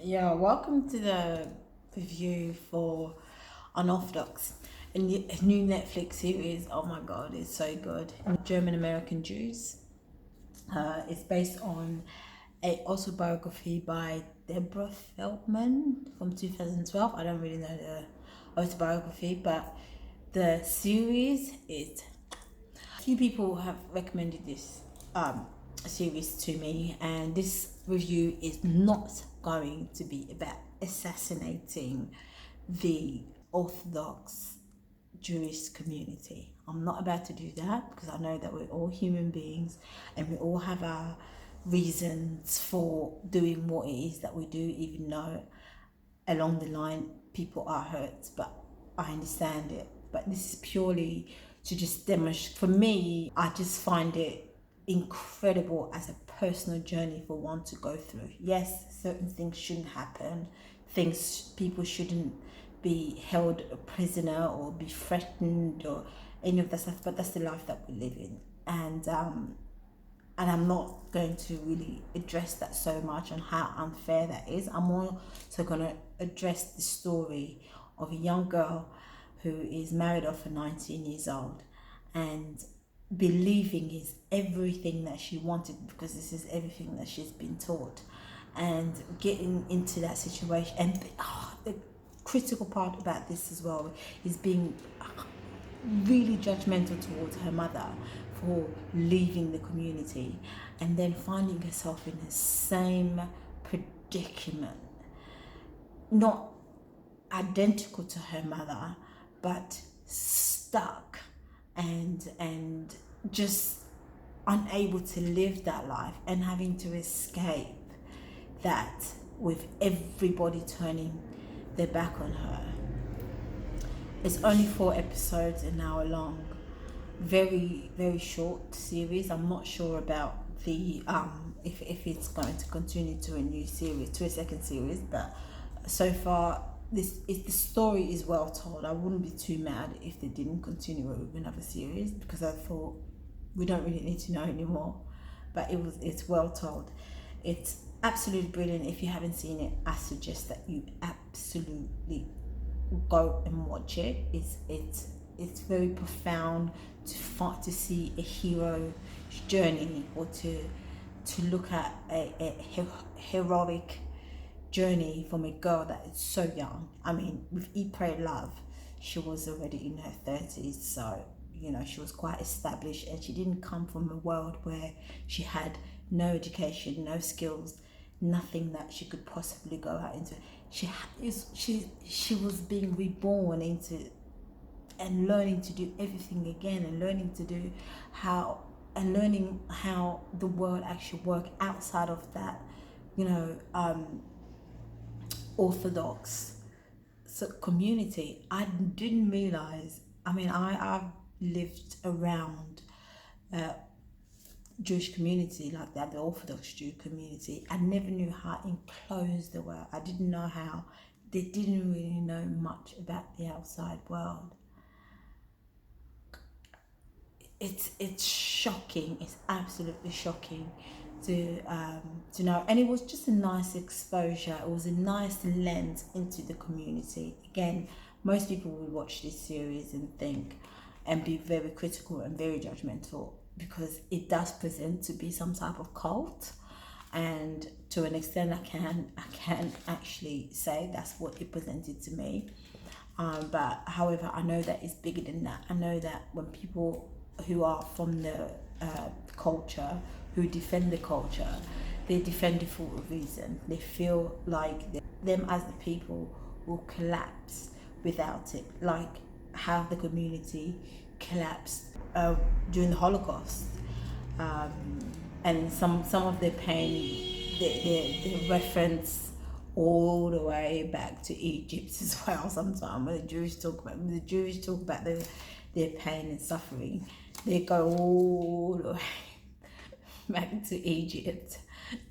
Yeah, welcome to the review for Unorthodox, a new Netflix series. Oh my god, it's so good. German American Jews. It's based on a autobiography by Deborah Feldman from 2012. I don't really know the autobiography, but the series is. A few people have recommended this series to me, and this review is not going to be about assassinating the Orthodox Jewish community. I'm not about to do that because I know that we're all human beings and we all have our reasons for doing what it is that we do, even though along the line people are hurt. But I understand it. But this is purely to just demonstrate. For me, I just find it incredible as a personal journey for one to go through. Yes, certain things shouldn't happen. People shouldn't be held a prisoner or be threatened or any of that stuff. But that's the life that we live in, and I'm not going to really address that so much on how unfair that is. I'm also going to address the story of a young girl who is married off at 19 years old and believing is everything that she wanted because this is everything that she's been taught, and getting into that situation. And the critical part about this as well is being really judgmental towards her mother for leaving the community and then finding herself in the same predicament, not identical to her mother, but stuck and just unable to live that life and having to escape that with everybody turning their back on her. It's only 4 episodes, an hour long, very very short series. I'm not sure about the if it's going to continue to a second series, but so far the story is well told. I wouldn't be too mad if they didn't continue with another series because I thought we don't really need to know anymore. But it's well told. It's absolutely brilliant. If you haven't seen it, I suggest that you absolutely go and watch it. It's very profound to see a hero's journey, or to look at a heroic journey from a girl that is so young. I mean, with Eat, Pray, Love, she was already in her 30s, so she was quite established, and she didn't come from a world where she had no education, no skills, nothing that she could possibly go out into. She was being reborn into and learning to do everything again, and learning how the world actually work outside of that, Orthodox community. I didn't realize. I mean, I've lived around Jewish community like that, the Orthodox Jew community. I never knew how enclosed they were. I didn't know how they didn't really know much about the outside world. It's shocking. It's absolutely shocking to know, and it was just a nice exposure. It was a nice lens into the community. Again, most people will watch this series and think and be very critical and very judgmental because it does present to be some type of cult, and to an extent I can actually say that's what it presented to me. But however, I know that it's bigger than that. I know that when people who are from the culture, who defend the culture, they defend it for a reason. They feel like them as the people will collapse without it, like how the community collapsed during the Holocaust. And some of their pain, they reference all the way back to Egypt as well. Sometimes when the Jewish talk about their pain and suffering, they go all the way back to Egypt.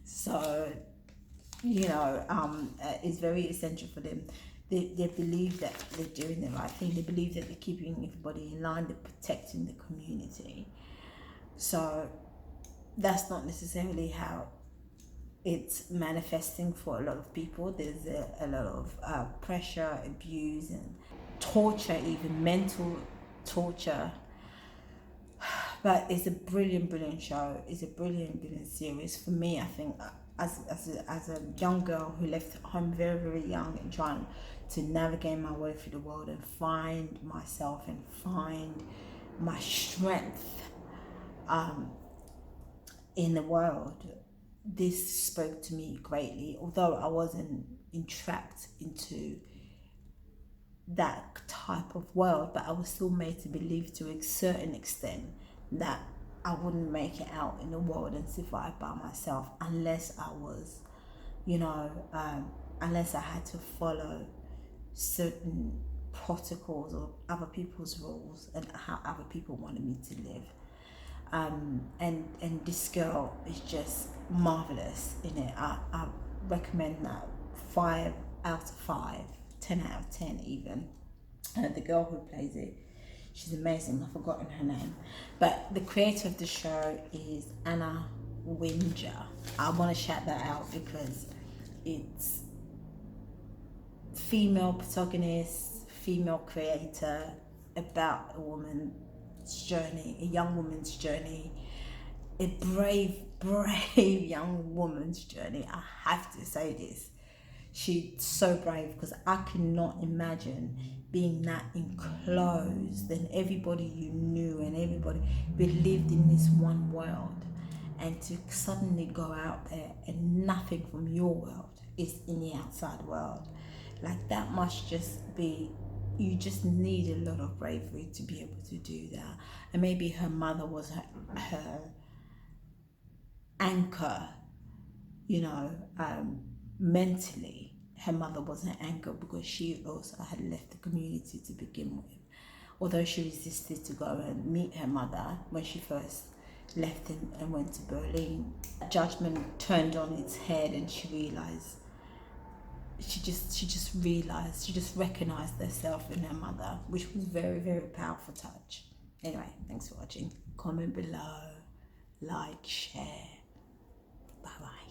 So it's very essential for them. They believe that they're doing the right thing. They believe that they're keeping everybody in line. They're protecting the community. So that's not necessarily how it's manifesting for a lot of people. There's a lot of pressure, abuse, and torture, even mental torture. But it's a brilliant show. It's a brilliant series. For me, I think as a young girl who left home very young and trying to navigate my way through the world and find myself and find my strength in the world, this spoke to me greatly. Although I wasn't entrapped into that type of world, but I was still made to believe to a certain extent that I wouldn't make it out in the world and survive by myself unless I was, unless I had to follow certain protocols or other people's rules and how other people wanted me to live. And this girl is just marvelous in it. I recommend that 5 out of 5, 10 out of 10 even. The girl who plays it, she's amazing. I've forgotten her name, but the creator of the show is Anna Winger. I want to shout that out because it's female protagonist, female creator, about a woman's journey, a young woman's journey, a brave young woman's journey. I have to say this. She's so brave, because I cannot imagine being that enclosed and everybody you knew and everybody, we lived in this one world, and to suddenly go out there and nothing from your world is in the outside world. Like, that must just be, you just need a lot of bravery to be able to do that. And maybe her mother was her anchor, mentally. Her mother was an anchor because she also had left the community to begin with. Although she resisted to go and meet her mother when she first left and went to Berlin, judgment turned on its head, and she realized, she just recognized herself in her mother, which was very powerful touch. Anyway, thanks for watching. Comment below, like, share. Bye bye.